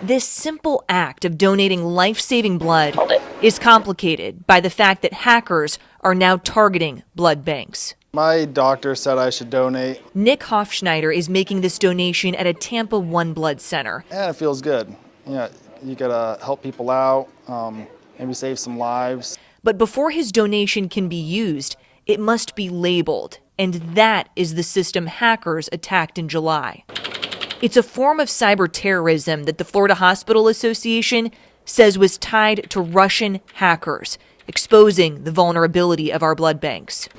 This simple act of donating life-saving blood is complicated by the fact that hackers are now targeting blood banks. My doctor said I should donate. Nick Hofschneider is making this donation at a Tampa One Blood Center. And it feels good. Yeah, you gotta help people out, maybe save some lives. But before his donation can be used, it must be labeled. And that is the system hackers attacked in July. It's a form of cyber terrorism that the Florida Hospital Association says was tied to Russian hackers, exposing the vulnerability of our blood banks.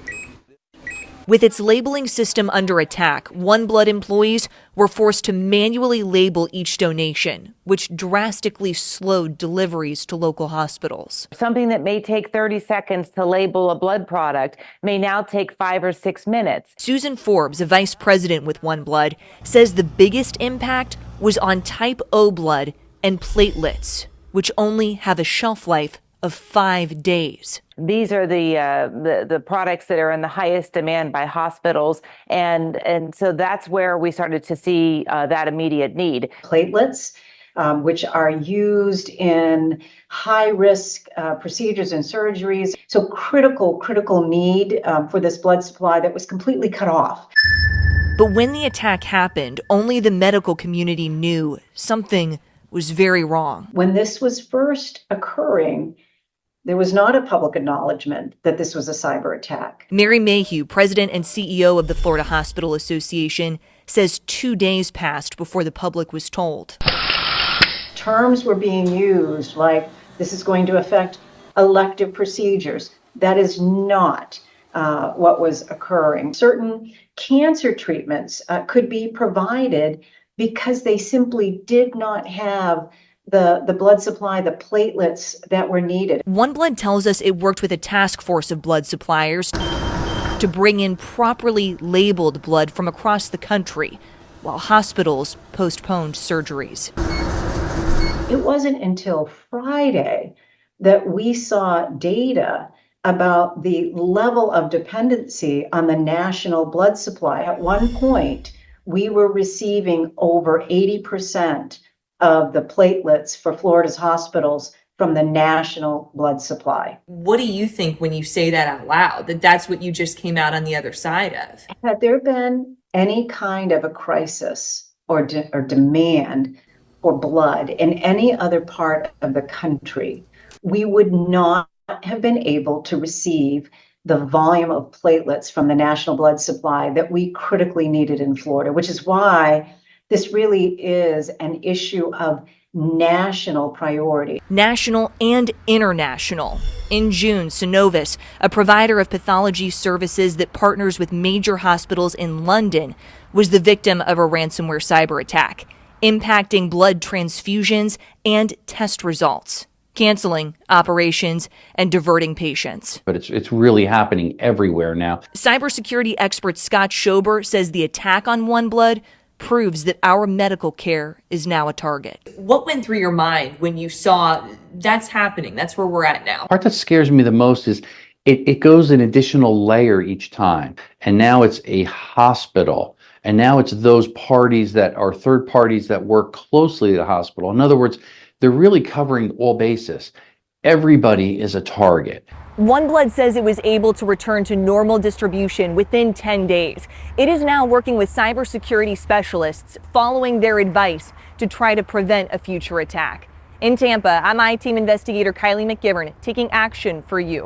With its labeling system under attack, One Blood employees were forced to manually label each donation, which drastically slowed deliveries to local hospitals. Something that may take 30 seconds to label a blood product may now take 5 or 6 minutes. Susan Forbes, a vice president with One Blood, says the biggest impact was on type O blood and platelets, which only have a shelf life of 5 days. These are the products that are in the highest demand by hospitals, and so that's where we started to see that immediate need. Platelets, which are used in high-risk procedures and surgeries. So critical need for this blood supply that was completely cut off. But when the attack happened, only the medical community knew something was very wrong. When this was first occurring, there was not a public acknowledgement that this was a cyber attack. Mary Mayhew, president and CEO of the Florida Hospital Association, says 2 days passed before the public was told. Terms were being used like this is going to affect elective procedures. That is not what was occurring. Certain cancer treatments could be provided because they simply did not have the blood supply, the platelets that were needed. One Blood tells us it worked with a task force of blood suppliers to bring in properly labeled blood from across the country, while hospitals postponed surgeries. It wasn't until Friday that we saw data about the level of dependency on the national blood supply. At one point, we were receiving over 80% of the platelets for Florida's hospitals from the national blood supply. What do you think when you say that out loud, that that's what you just came out on the other side of? Had there been any kind of a crisis or demand for blood in any other part of the country, we would not have been able to receive the volume of platelets from the national blood supply that we critically needed in Florida, which is why this really is an issue of national priority. National and international. In June, Synovis, a provider of pathology services that partners with major hospitals in London, was the victim of a ransomware cyber attack, impacting blood transfusions and test results, canceling operations and diverting patients. But it's really happening everywhere now. Cybersecurity expert Scott Schober says the attack on One Blood proves that our medical care is now a target. What went through your mind when you saw that's happening? That's where we're at now. The part that scares me the most is it goes an additional layer each time. And now it's a hospital. And now it's those parties that are third parties that work closely at the hospital. In other words, they're really covering all bases. Everybody is a target. One Blood says it was able to return to normal distribution within 10 days. It is now working with cybersecurity specialists following their advice to try to prevent a future attack. In Tampa, I'm I-Team investigator Kylie McGivern taking action for you.